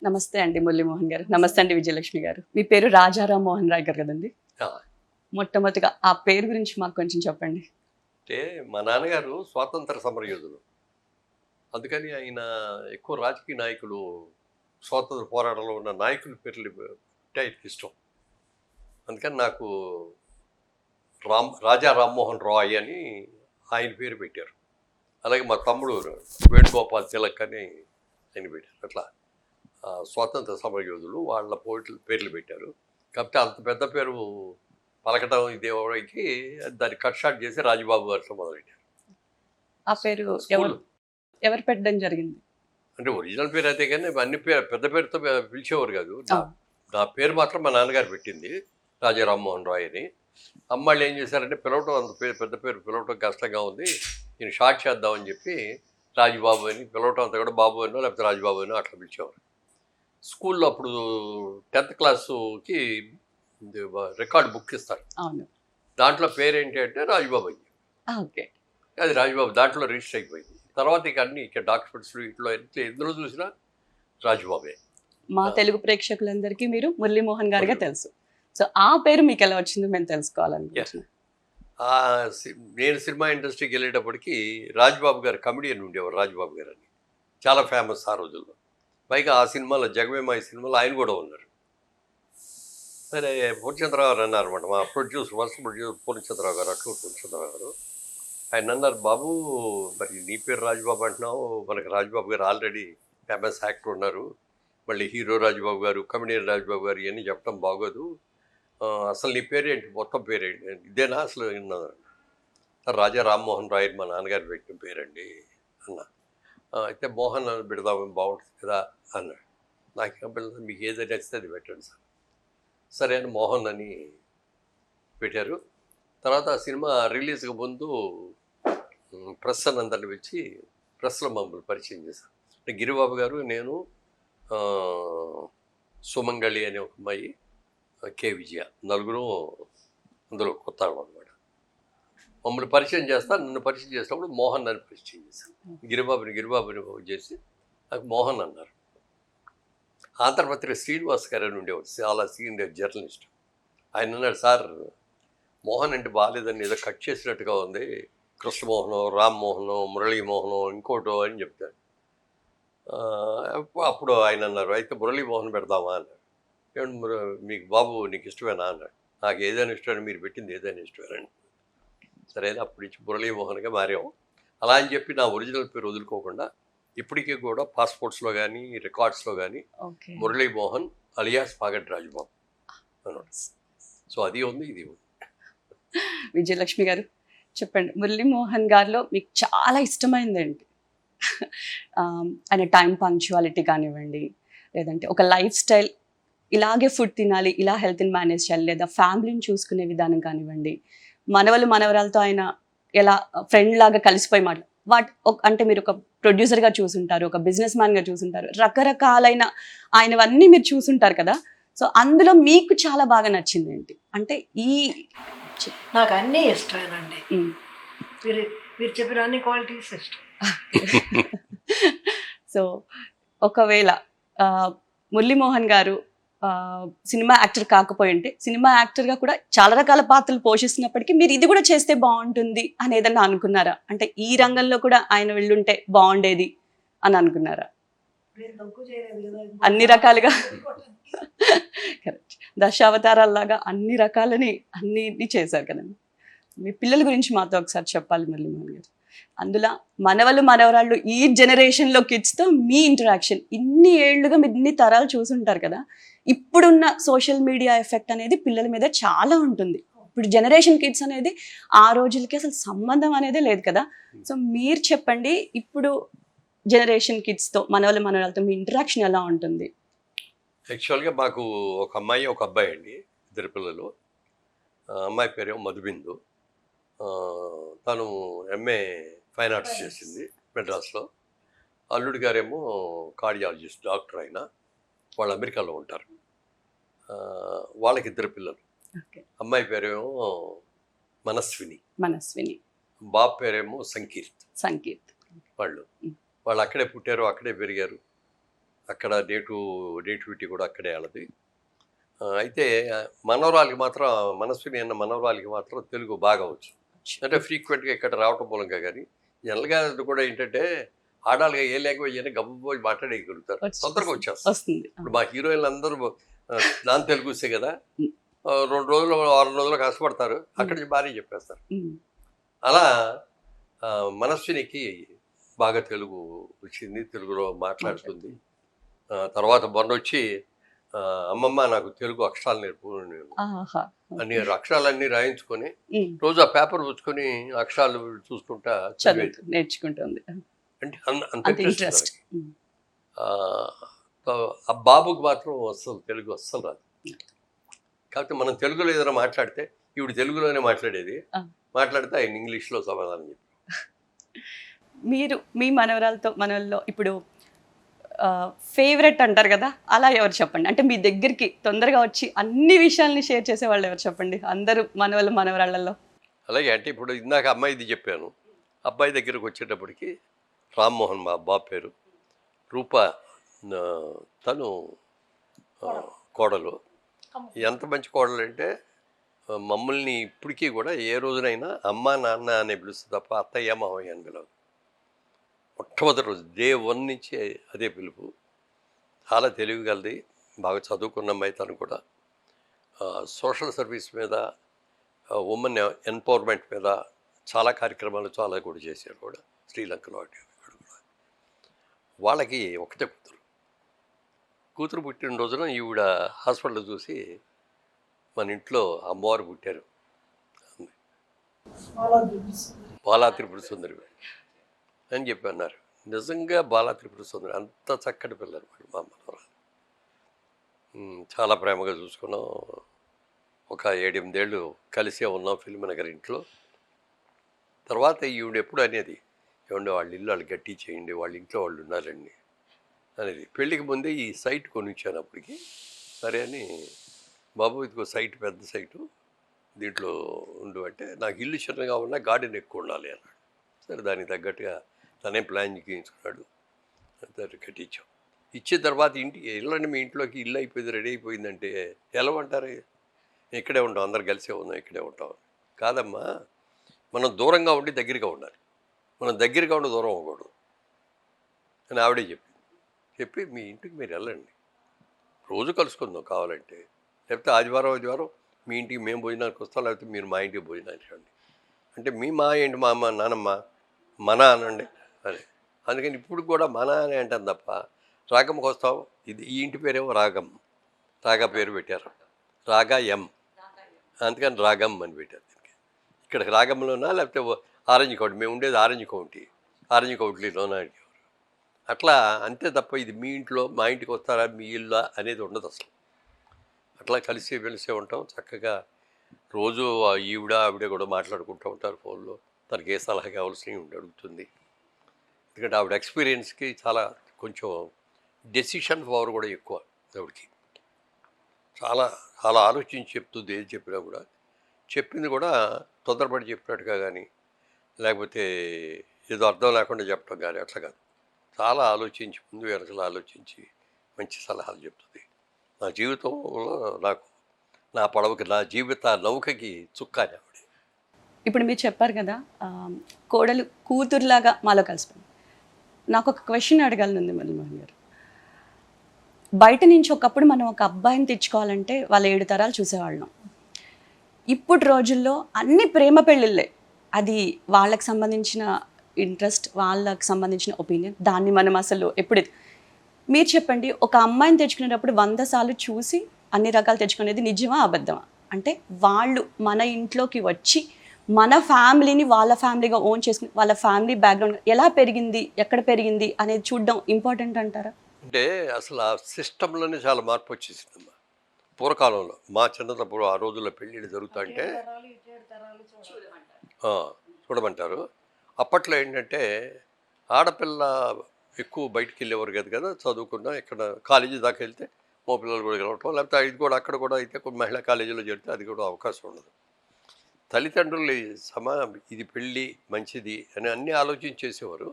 నమస్తే అండి మురళీమోహన్ గారు. నమస్తే అండి విజయలక్ష్మి గారు. మీ పేరు రాజారాం మోహన్ రాయ్ గారు కదండి? ఆ, మొట్టమొదటిగా ఆ పేరు గురించి మాకు కొంచెం చెప్పండి. అంటే మా నాన్నగారు స్వాతంత్ర సమరయోధులు. అందుకని ఆయన ఎక్కువ రాజకీయ నాయకులు, స్వాతంత్ర పోరాటంలో ఉన్న నాయకుల పేర్లు అంటే ఆయనకి ఇష్టం. అందుకని నాకు రాజా రామ్మోహన్ రాయ్ అని ఆయన పేరు పెట్టారు. అలాగే మా తమ్ముడు వేణుగోపాల్ తిలక్ అని ఆయన పెట్టారు. అట్లా స్వాతంత్ర సమరయోధులు వాళ్ళ పేర్లు పెట్టారు. కాకపోతే అంత పెద్ద పేరు పలకటం ఇదేవాడికి దాన్ని కట్ షాట్ చేసి రాజబాబు గారితో మొదలెట్టారు. ఆ పేరు స్కూల్ ఎవరు పెట్టడం జరిగింది? అంటే ఒరిజినల్ పేరు అయితే కానీ అన్ని పెద్ద పేరుతో పిలిచేవారు కాదు. ఆ, నా పేరు మాత్రం మా నాన్నగారు పెట్టింది, రాజా రామ్మోహన్ రాయ్ అని. అమ్మాళ్ళు ఏం చేశారంటే పిలవటం అంత పెద్ద పేరు పిలవటం కష్టంగా ఉంది, నేను షార్ట్ చేద్దామని చెప్పి రాజబాబు అని పిలవటం అంతా కూడా బాబు అనో లేకపోతే రాజబాబు అనో అట్లా పిలిచేవారు. స్కూల్లో అప్పుడు 10th క్లాసుకి రికార్డ్ బుక్ ఇస్తారు. అవును. దాంట్లో పేరేంటి అంటే రాజబాబు అని. ఓకే. అది రాజబాబు దాంట్లో రిజిస్టర్ అయిపోయింది. తర్వాత ఇక అన్ని ఇక డాక్యుమెంట్స్ ఇట్లా ఎందులో చూసినా రాజబాబే. మా తెలుగు ప్రేక్షకులందరికీ మీరు మురళీమోహన్ గారిగా తెలుసు. సో ఆ పేరు మీకు ఎలా వచ్చిందో మేము తెలుసుకోవాలనుకుంటున్నాం. నేను సినిమా ఇండస్ట్రీకి వెళ్ళేటప్పటికి రాజబాబు గారు కమెడియన్ ఉండేవారు, రాజబాబు గారు అని చాలా ఫేమస్ ఆ రోజుల్లో. పైగా ఆ సినిమాలో జగమేమాయి సినిమాలో ఆయన కూడా ఉన్నారు. సరే పూర్ణచంద్రరావు గారు అన్నారు అనమాట, మా ఫస్ట్ ప్రొడ్యూసర్ పూర్ణచంద్రరావు గారు, అట్లా పూర్ణచంద్రరావు గారు. ఆయన అన్నారు, బాబు మరి నీ పేరు రాజబాబు అంటున్నావు, మనకి రాజబాబు గారు ఆల్రెడీ ఫేమస్ యాక్టర్ ఉన్నారు, మళ్ళీ హీరో రాజబాబు గారు, కమెడియన్ రాజబాబు గారు ఇవన్నీ చెప్పడం బాగోదు, అసలు నీ పేరేంటి, మొత్తం పేరేంటి, ఇదేనా అసలు అన్నారు. రాజా రామ్మోహన్ రాయ్ మా నాన్నగారు పెట్టిన పేరండి అన్న. అయితే మోహన్ అని పెడదామని బాగుంటుంది కదా అన్నాడు. నాకేం పెడతాను, మీకు ఏదైనా నచ్చితే అది పెట్టండి సార్. సరే అని మోహన్ అని పెట్టారు. తర్వాత ఆ సినిమా రిలీజ్కి ముందు ప్రెస్ అని అందరిని పిలిచి ప్రెస్లో మమ్మల్ని పరిచయం చేశారు. అంటే గిరిబాబు గారు, నేను, సుమంగళి అనే ఒక అమ్మాయి, కే విజయ, నలుగురు అందులో కొత్త అనమాట. మమ్మల్ని పరిచయం చేస్తా, నన్ను పరిచయం చేసినప్పుడు మోహన్ అని పరిచయం చేశాను. గిరిబాబుని చేసి నాకు మోహన్ అన్నారు. ఆంధ్రపత్రిక శ్రీనివాస్ గారు అని ఉండేవాడు, చాలా సీనియర్ జర్నలిస్ట్. ఆయన అన్నాడు, సార్ మోహన్ అంటే బాగాలేదని ఏదో కట్ చేసినట్టుగా ఉంది, కృష్ణమోహనం, రామ్మోహనం, మురళీమోహనం ఇంకోటో అని చెప్తాడు. అప్పుడు ఆయన అన్నారు, అయితే మురళీమోహన్ పెడదామా అన్నాడు. మీకు బాబు నీకు ఇష్టమేనా అన్నాడు. నాకు ఏదైనా ఇష్టమని, మీరు పెట్టింది ఏదైనా ఇష్టమేనండి. సరేనా, అప్పుడు ఇచ్చి మురళీమోహన్గా మారాము. అలా అని చెప్పి నా ఒరిజినల్ పేరు వదులుకోకుండా ఇప్పటికీ కూడా పాస్పోర్ట్స్లో కానీ రికార్డ్స్లో కానీ మురళీమోహన్ అలియాస్ పాగడ్ రాజబాబు అన్నాడు. సో అది ఉంది, ఇది ఉంది. విజయలక్ష్మి గారు చెప్పండి, మురళీమోహన్ గారిలో మీకు చాలా ఇష్టమైంది ఏంటి? ఆయన టైం పంక్చువాలిటీ కానివ్వండి, లేదంటే ఒక లైఫ్ స్టైల్, ఇలాగే ఫుడ్ తినాలి, ఇలా హెల్త్ని మేనేజ్ చేయాలి, లేదా ఫ్యామిలీని చూసుకునే విధానం కానివ్వండి, మనవరాలతో ఆయన ఎలా ఫ్రెండ్ లాగా కలిసిపోయి అంటే మీరు ఒక ప్రొడ్యూసర్గా చూసుంటారు, ఒక బిజినెస్ మ్యాన్గా చూసుంటారు, రకరకాలైన ఆయనవన్నీ మీరు చూసుంటారు కదా. సో అందులో మీకు చాలా బాగా నచ్చింది ఏంటి? అంటే నాకు అన్నీ ఇష్టమేనండి. మీరు చెప్పిన అన్ని క్వాలిటీస్ ఇష్టం. సో ఒకవేళ మురళీమోహన్ గారు సినిమా యాక్టర్ కాకపోయి ఉంటే, సినిమా యాక్టర్గా కూడా చాలా రకాల పాత్రలు పోషిస్తున్నప్పటికీ మీరు ఇది కూడా చేస్తే బాగుంటుంది అని ఏదన్నా అనుకున్నారా? అంటే ఈ రంగంలో కూడా ఆయన వెళ్ళుంటే బాగుండేది అని అనుకున్నారా? అన్ని రకాలుగా కరెక్ట్, దశావతారాల్లాగా అన్ని రకాలని అన్నిటినీ చేశారు కదండి. మీ పిల్లల గురించి మాతో ఒకసారి చెప్పాలి మురళీమోహన్ గారు. అందులో మనవరాళ్ళు ఈ జనరేషన్లో కిడ్స్తో మీ ఇంటరాక్షన్, ఇన్ని ఏళ్లుగా మీరు ఇన్ని తరాలు చూసుంటారు కదా, ఇప్పుడున్న సోషల్ మీడియా ఎఫెక్ట్ అనేది పిల్లల మీద చాలా ఉంటుంది. ఇప్పుడు జనరేషన్ కిడ్స్ అనేది ఆ రోజులకి అసలు సంబంధం అనేది లేదు కదా. సో మీరు చెప్పండి, ఇప్పుడు జనరేషన్ కిడ్స్తో మనవరాలతో మీ ఇంటరాక్షన్ ఎలా ఉంటుంది? యాక్చువల్గా మాకు ఒక అమ్మాయి ఒక అబ్బాయి అండి, ఇద్దరు పిల్లలు. అమ్మాయి పేరేమో మధుబిందు. తను ఎంఏ ఫైన్ ఆర్ట్స్ చేసింది మెడ్రాస్లో. అల్లుడి గారేమో కార్డియాలజిస్ట్, డాక్టర్. అయినా వాళ్ళు అమెరికాలో ఉంటారు. వాళ్ళకి ఇద్దరు పిల్లలు. అమ్మాయి పేరేమో మనస్విని, బాబు పేరేమో సంకీర్త్. వాళ్ళు అక్కడే పుట్టారు, అక్కడే పెరిగారు. అక్కడ నేటివిటీ కూడా అక్కడే వాళ్ళది. అయితే మనవరాలికి మాత్రం మనస్విని అన్న మనవరాలికి మాత్రం తెలుగు బాగా వచ్చు. అంటే ఫ్రీక్వెంట్గా ఇక్కడ రావటం మూలంగా. కానీ జనరల్గా కూడా ఏంటంటే ఆడాలిగా ఏ లాంగ్వేజ్ అయినా గబ్బోయి మాట్లాడేయగలుగుతారు, తొందరగా వచ్చేస్తారు. వస్తుంది. ఇప్పుడు మా హీరోయిన్లు అందరూ నాన్ తెలుగుసే కదా, 2 రోజులు 6 రోజులు కష్టపడతారు, అక్కడి నుంచి బాగానే చెప్పేస్తారు. అలా మనస్వినికి బాగా తెలుగు వచ్చింది, తెలుగులో మాట్లాడుతుంది. తర్వాత మొన్న వచ్చి అమ్మమ్మ నాకు తెలుగు అక్షరాలు నేర్పు అన్ని అక్షరాలన్నీ రాయించుకొని రోజు ఆ పేపర్ పుచ్చుకొని అక్షరాలు చూసుకుంటా నేర్చుకుంటుంది. అంటే అంత ఇంట్రెస్ట్. ఆ బాబుకి మాత్రం తెలుగు అస్సలు రాదు. కాకపోతే మనం తెలుగులో ఏదైనా మాట్లాడితే ఈవిడ తెలుగులోనే మాట్లాడేది, మాట్లాడితే ఆయన ఇంగ్లీష్లో సమాధానం చెప్పి. మీరు మీ మనవరాల్లో ఇప్పుడు ఫేవరెట్ అంటారు కదా, అలా ఎవరు చెప్పండి? అంటే మీ దగ్గరికి తొందరగా వచ్చి అన్ని విషయాల్ని షేర్ చేసే వాళ్ళు ఎవరు చెప్పండి? అందరూ మనవరాళ్ళల్లో. అలాగే అంటే ఇప్పుడు ఇందాక అమ్మాయిది చెప్పాను, అబ్బాయి దగ్గరకు వచ్చేటప్పటికి రామ్మోహన్ మా బాబు పేరు, రూప తను కోడలు. ఎంత మంచి కోడలు అంటే మమ్మల్ని ఇప్పటికీ కూడా ఏ రోజునైనా అమ్మ నాన్న అని పిలుస్తుంది తప్ప అత్తయ్య మావయ్య అని పిలవదు. మొట్టమొదటి రోజు డే 1 నుంచి అదే పిలుపు. చాలా తెలివిగలది, బాగా చదువుకున్న అమ్మాయి. తను కూడా సోషల్ సర్వీస్ మీద, ఉమెన్ ఎంపవర్మెంట్ మీద చాలా కార్యక్రమాలు చాలా కూడా చేశారు కూడా, శ్రీలంకలో అటు ఇక్కడ కూడా. వాళ్ళకి ఒకటే కూతురు పుట్టిన రోజున ఈవిడ హాస్పిటల్ చూసి మన ఇంట్లో అమ్మవారు పుట్టారు, బాలా త్రిపుర సుందరి అని చెప్పి అన్నారు. నిజంగా బాలా త్రిపుర సుందరి అంత చక్కటి పిల్లలు మా మనవరాలు. చాలా ప్రేమగా చూసుకున్నాం. ఒక 7-8 ఏళ్ళు కలిసే ఉన్నాం ఫిల్మ్ నగర్ ఇంట్లో. తర్వాత ఈవిడ ఎప్పుడు అనేది, ఏమంటే వాళ్ళ ఇల్లు వాళ్ళు గట్టి చేయండి, వాళ్ళ ఇంట్లో వాళ్ళు ఉండాలండి అనేది. పెళ్ళికి ముందే ఈ సైట్ కొనిచ్చాను అప్పటికి. సరే అని, బాబు ఇదిగో సైట్ పెద్ద సైటు, దీంట్లో ఉండు అంటే, నాకు ఇల్లు చిన్నగా ఉన్నా గార్డెన్ ఎక్కువ ఉండాలి అన్నాడు. సరే దానికి తగ్గట్టుగా తనే ప్లాన్ గీయించుకున్నాడు, కట్టించాం. ఇచ్చిన తర్వాత ఇల్లండి మీ ఇంట్లోకి ఇల్లు అయిపోయింది, రెడీ అయిపోయిందంటే ఎలా ఉంటారు? ఇక్కడే ఉంటాం, అందరు కలిసే ఉన్నాం, ఇక్కడే ఉంటాం. కాదమ్మా, మనం దూరంగా ఉండి దగ్గరగా ఉండాలి, మనం దగ్గరగా ఉండి దూరం అవ్వకూడదు అని ఆవిడే చెప్పి మీ ఇంటికి మీరు వెళ్ళండి, రోజు కలుసుకుందాం కావాలంటే, లేకపోతే ఆదివారం మీ ఇంటికి మేము భోజనానికి వస్తాం, లేకపోతే మీరు మా ఇంటికి భోజనానికి రండి అంటే, మా ఏంటి మా అమ్మ నానమ్మ మన అనండి అని. అందుకని ఇప్పుడు కూడా మన అని అంటాను తప్ప రాగమ్మకి వస్తాం. ఈ ఇంటి పేరేమో రాగం, రాగా పేరు పెట్టారు, రాగా ఎం, అందుకని రాగం అని పెట్టారు దీనికి. ఇక్కడ రాగంలోనా లేకపోతే ఆరెంజ్ కౌంటీ, మేము ఉండేది ఆరెంజ్ కౌంటీలోనా అడిగేవారు. అట్లా అంతే తప్ప ఇది మీ ఇంట్లో మా ఇంటికి వస్తారా మీ ఇల్లు అనేది ఉండదు అసలు. అట్లా కలిసి ఉంటాం చక్కగా. రోజు ఆవిడ కూడా మాట్లాడుకుంటూ ఉంటారు ఫోన్లో. తనకి ఏ సలహా కావాల్సినవి అడుగుతుంది. ఎందుకంటే ఆవిడ ఎక్స్పీరియన్స్కి చాలా కొంచెం డెసిషన్ పవర్ కూడా ఎక్కువ ఆవిడకి. చాలా చాలా ఆలోచించి చెప్తుంది, ఏది చెప్పినా కూడా. చెప్పింది కూడా తొందరపడి చెప్పినట్టుగా కానీ, లేకపోతే ఏదో అర్థం లేకుండా చెప్పడం కానీ అట్లా కాదు. చాలా ఆలోచించి, ముందు వెనకలు ఆలోచించి మంచి సలహాలు చెప్తుంది. నా జీవితంలో నా పడవకి, నా జీవిత నౌకకి చుక్కాని ఆవిడ. ఇప్పుడు మీరు చెప్పారు కదా కోడలు కూతురులాగా మాలో కలిసిపోయింది. నాకు ఒక క్వశ్చన్ అడగాలని మల్లిమోహన్ గారు. బయట నుంచి ఒకప్పుడు మనం ఒక అబ్బాయిని తెచ్చుకోవాలంటే వాళ్ళు 7 తరాలు చూసేవాళ్ళం. ఇప్పుడు రోజుల్లో అన్ని ప్రేమ పెళ్ళిళ్ళే. అది వాళ్ళకి సంబంధించిన ఇంట్రెస్ట్, వాళ్ళకి సంబంధించిన ఒపీనియన్, దాన్ని మనం అసలు మీరు చెప్పండి, ఒక అమ్మాయిని తెచ్చుకునేటప్పుడు 100 సార్లు చూసి అన్ని రకాలు తెచ్చుకునేది నిజమా అబద్ధమా? అంటే వాళ్ళు మన ఇంట్లోకి వచ్చి మన ఫ్యామిలీని వాళ్ళ ఫ్యామిలీగా ఓన్ చేసుకుని, వాళ్ళ ఫ్యామిలీ బ్యాక్గ్రౌండ్ ఎలా పెరిగింది, ఎక్కడ పెరిగింది అనేది చూడడం ఇంపార్టెంట్ అంటారా? అంటే అసలు ఆ సిస్టంలోనే చాలా మార్పు వచ్చేసిందమ్మా. పూర్వకాలంలో మా చిన్నప్పుడు ఆ రోజుల్లో పెళ్ళిళ్ళు జరుగుతుంటే చూడమంటారు. అప్పట్లో ఏంటంటే ఆడపిల్ల ఎక్కువ బయటికి వెళ్ళేవారు కదా, చదువుకున్నా ఇక్కడ కాలేజీ దాకా వెళ్తే మో పిల్లలు కూడా గెలవటం, లేకపోతే ఇది కూడా అక్కడ కూడా అయితే కొన్ని మహిళా కాలేజీలో చేరితే అది కూడా అవకాశం ఉండదు. తల్లిదండ్రులు ఇది పెళ్ళి మంచిది అని అన్నీ ఆలోచించేసేవారు.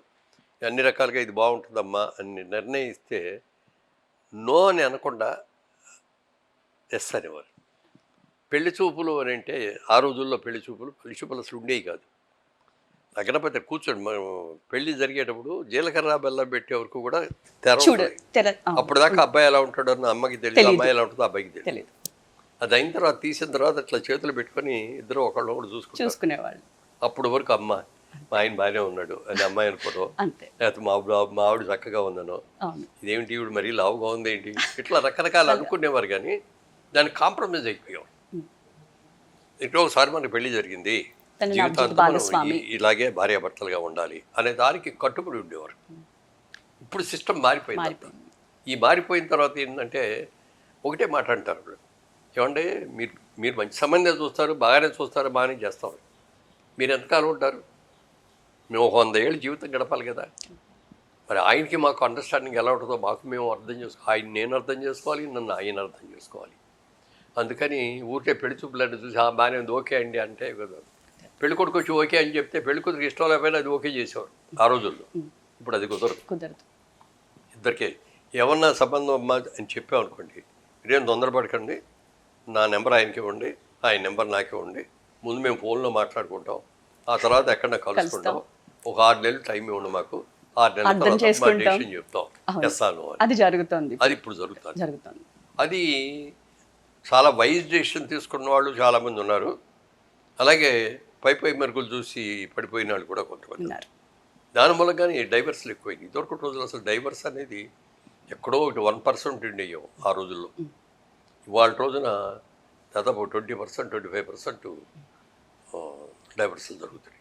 అన్ని రకాలుగా ఇది బాగుంటుందమ్మా అని నిర్ణయిస్తే నో అని అనకుండా ఎస్ అనేవారు. పెళ్లి చూపులు అని అంటే ఆ రోజుల్లో పెళ్లి చూపులు అసలు ఉండేవి కాదు. లగ్నపతి కూర్చోండి, మనం పెళ్లి జరిగేటప్పుడు జీలకర్ర బెల్లం పెట్టే వరకు కూడా తెర చూడు ఉంటుంది. అప్పుడు దాకా అబ్బాయి ఎలా ఉంటాడో అని అమ్మకి తెలియదు, అమ్మాయి ఎలా ఉంటుందో అబ్బాయికి తెలియదు. తెలియదు, అది అయిన తర్వాత తీసిన తర్వాత అట్లా చేతులు పెట్టుకొని ఇద్దరు ఒకళ్ళు ఒకడు చూసుకునేవాళ్ళు. అప్పుడు వరకు అమ్మ మా ఆయన బాగానే ఉన్నాడు అని అమ్మాయి అనుకోవడం, అంతే. లేకపోతే మా ఆవిడ చక్కగా ఉందనో, అవును, ఇదేమిటి ఈవిడ మరీ లావుగా ఉంది ఏంటి, ఇట్లా రకరకాలు అనుకునేవారు. కానీ దాన్ని కాంప్రమైజ్ అయిపోయాం. ఇంట్లో ఒకసారి మనకి పెళ్లి జరిగింది, జీవితాంతం మనం ఇలాగే భార్యాభర్తలుగా ఉండాలి అనే దానికి కట్టుబడి ఉండేవారు. ఇప్పుడు సిస్టమ్ మారిపోయింది. ఈ మారిపోయిన తర్వాత ఏంటంటే ఒకటే మాట అంటారు, ఏమంటే మీరు మంచి సంబంధం చూస్తారు, బాగానే చూస్తారు, బాగానే చేస్తారు, మీరు ఎంతకాలం ఉంటారు, మేము 100 ఏళ్ళు జీవితం గడపాలి కదా. మరి ఆయనకి మాకు అండర్స్టాండింగ్ ఎలా ఉంటుందో మాకు మేము అర్థం ఆయన నేను అర్థం చేసుకోవాలి, నన్ను ఆయన అర్థం చేసుకోవాలి. అందుకని ఊరికే పెళ్లి చూపులను చూసి బాగానే ఉంది ఓకే అండి అంటే కదా. పెళ్లి కొడుకు వచ్చి ఓకే అని చెప్తే పెళ్లి కూతురికి ఇష్టం లేకపోయినా అది ఓకే చేసేవాడు ఆ రోజుల్లో. ఇప్పుడు అది కుదరదు. ఇద్దరికే ఏమన్నా సంబంధం అమ్మా అని చెప్పామనుకోండి, మీరేం తొందరపడకండి, నా నెంబర్ ఆయనకి ఇవ్వండి, ఆయన నెంబర్ నాకు ఇవ్వండి, ముందు మేము ఫోన్లో మాట్లాడుకుంటాం, ఆ తర్వాత ఎక్కడ కలుసుకుంటాం, ఒక 6 నెలలు టైం ఇవ్వండి మాకు, 6 నెలల తర్వాత మా డెసిషన్ చెప్తాం, చేస్తాను అని. అది జరుగుతుంది, అది ఇప్పుడు జరుగుతుంది. అది చాలా వైజ్ డెసిషన్ తీసుకున్న వాళ్ళు చాలామంది ఉన్నారు. అలాగే పై మెరుగులు చూసి పడిపోయిన వాళ్ళు కూడా కొంతమంది ఉన్నారు. దాని మూలంగానే డైవర్స్లు ఎక్కువైంది. ఇదివరకు రోజులు అసలు డైవర్స్ అనేది ఎక్కడో 1% ఉండేయం ఆ రోజుల్లో. ఇవాళ రోజున దాదాపు 20%, 25% డైవర్స్లు జరుగుతాయి.